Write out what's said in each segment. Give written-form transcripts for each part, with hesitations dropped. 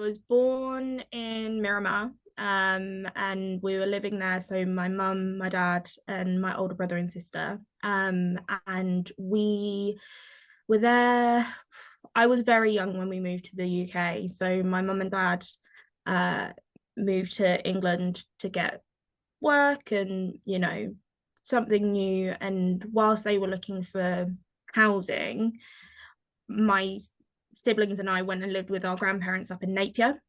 was born in Miramar, and we were living there. So my mum, my dad, and my older brother and sister. And we were there. I was very young when we moved to the UK. So my mum and dad moved to England to get work and, something new. And whilst they were looking for housing, my siblings and I went and lived with our grandparents up in Napier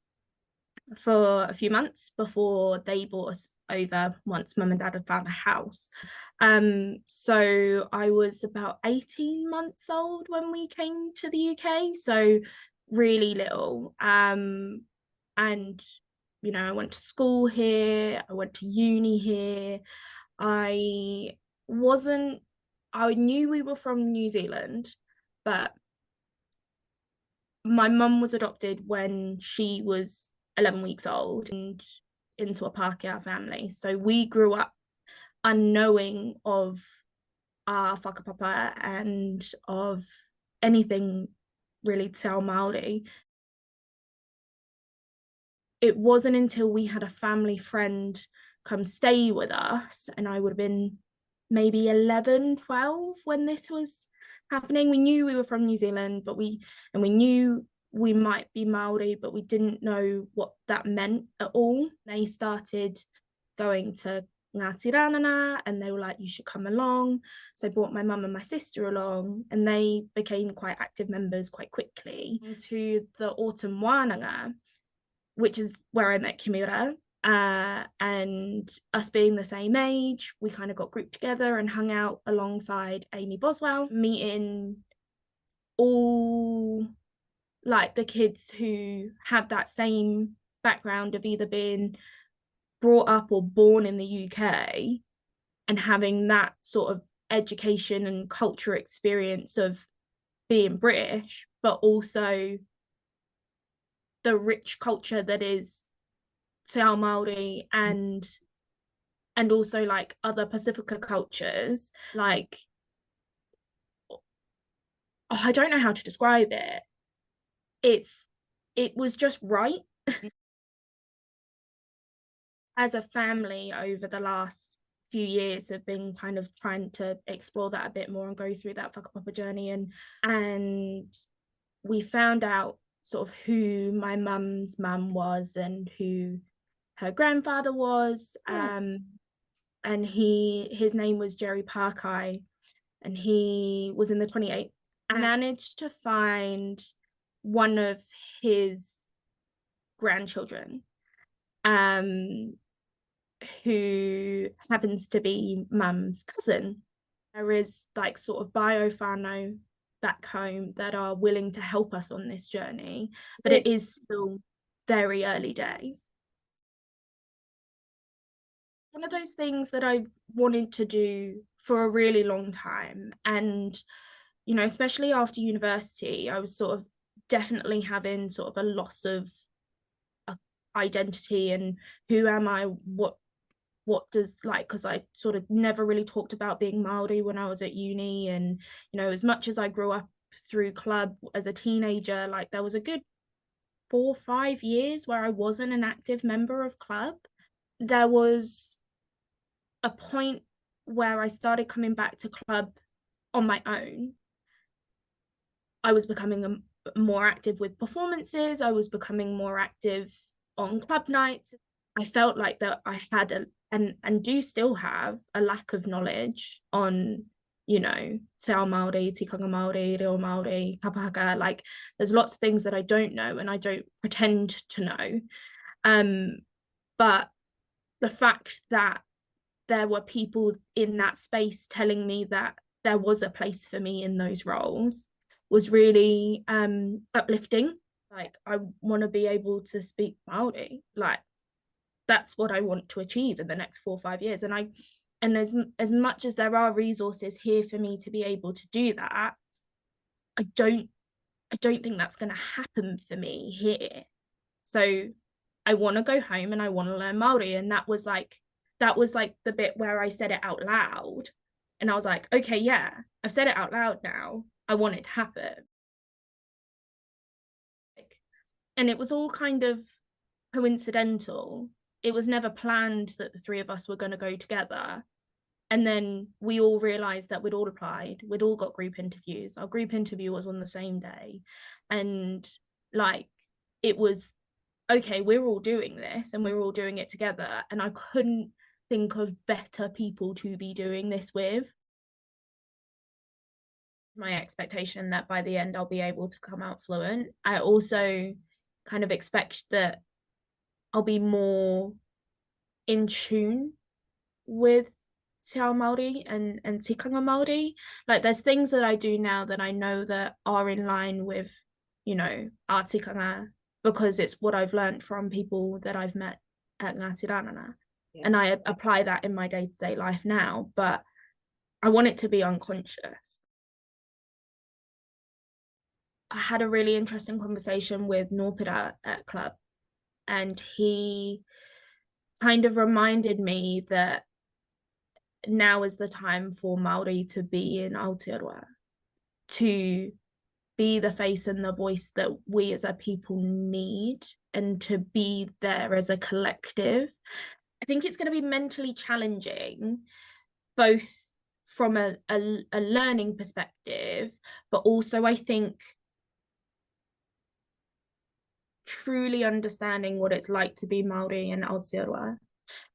for a few months before they brought us over once mum and dad had found a house. So I was about 18 months old when we came to the UK, so really little. And I went to school here, I went to uni here. I knew we were from New Zealand, but my mum was adopted when she was 11 weeks old and into a Pākehā family. So we grew up unknowing of our Whakapapa and of anything really Te Reo Māori. It wasn't until we had a family friend come stay with us, and I would have been maybe 11, 12 when this was happening. We knew we were from New Zealand, but we knew we might be Māori, but we didn't know what that meant at all. They started going to Ngāti Rānana and they were like, you should come along. So I brought my mum and my sister along, and they became quite active members quite quickly to the Autumn Wānanga, which is where I met Kimiora. And us being the same age, we kind of got grouped together and hung out alongside Amy Boswell, meeting all like the kids who have that same background of either being brought up or born in the UK and having that sort of education and culture experience of being British, but also the rich culture that is Te Ao Māori and also like other Pacifica cultures. Like, I don't know how to describe it. It was just right. As a family over the last few years have been kind of trying to explore that a bit more and go through that Whakapapa journey, and we found out sort of who my mum's mum was and who her grandfather was. And his name was Jerry Parkai, and he was in the 28th. I managed to find one of his grandchildren, who happens to be mum's cousin. There is like sort of bio whānau back home that are willing to help us on this journey, but it is still very early days. One of those things that I've wanted to do for a really long time, and especially after university, I was sort of definitely having sort of a loss of identity and who am I, what does, like, because I sort of never really talked about being Māori when I was at uni, and as much as I grew up through club as a teenager, like there was a good 4 or 5 years where I wasn't an active member of club. There was a point where I started coming back to club on my own. I was becoming more active with performances. I was becoming more active on club nights. I felt like that I had and do still have a lack of knowledge on, Te Ao Māori, Tikanga Māori, Reo Māori, Kapahaka. Like there's lots of things that I don't know and I don't pretend to know. But the fact that there were people in that space telling me that there was a place for me in those roles was really uplifting. Like I want to be able to speak Māori. Like that's what I want to achieve in the next 4 or 5 years. And as much as there are resources here for me to be able to do that, I don't think that's going to happen for me here. So I want to go home and I want to learn Māori. And that was like the bit where I said it out loud. And I was like, okay, yeah, I've said it out loud now. I want it to happen. And it was all kind of coincidental. It was never planned that the three of us were going to go together. And then we all realized that we'd all applied, we'd all got group interviews. Our group interview was on the same day. And like, it was, okay, we're all doing this and we're all doing it together. And I couldn't think of better people to be doing this with. My expectation that by the end I'll be able to come out fluent. I also kind of expect that I'll be more in tune with Te Ao Māori and tikanga Māori. Like there's things that I do now that I know that are in line with, you know, our tikanga, because it's what I've learned from people that I've met at Ngāti Rānanga. Yeah. And I apply that in my day-to-day life now, but I want it to be unconscious. I had a really interesting conversation with Nōpera at club, and he kind of reminded me that now is the time for Māori to be in Aotearoa, to be the face and the voice that we as a people need, and to be there as a collective. I think it's going to be mentally challenging, both from a learning perspective, but also I think truly understanding what it's like to be Māori in Aotearoa,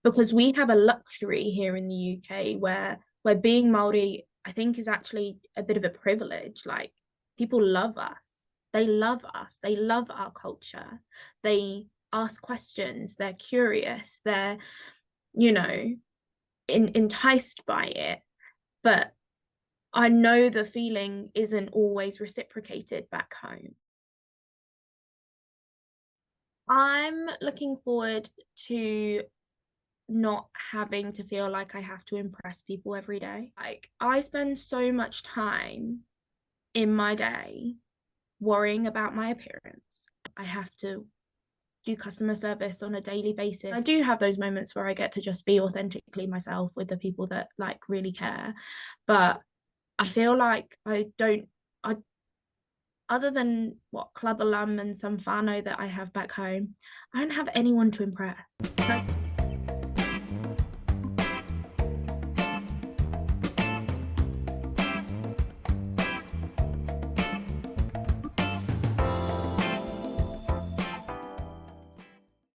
because we have a luxury here in the UK where being Māori, I think, is actually a bit of a privilege. Like, people love us. They love us. They love our culture. They ask questions. They're curious. They're, you know, enticed by it. But I know the feeling isn't always reciprocated back home. I'm looking forward to not having to feel like I have to impress people every day. Like, I spend so much time in my day worrying about my appearance. I have to do customer service on a daily basis. I do have those moments where I get to just be authentically myself with the people that like really care, but I feel like other than what club alum and some whānau that I have back home, I don't have anyone to impress.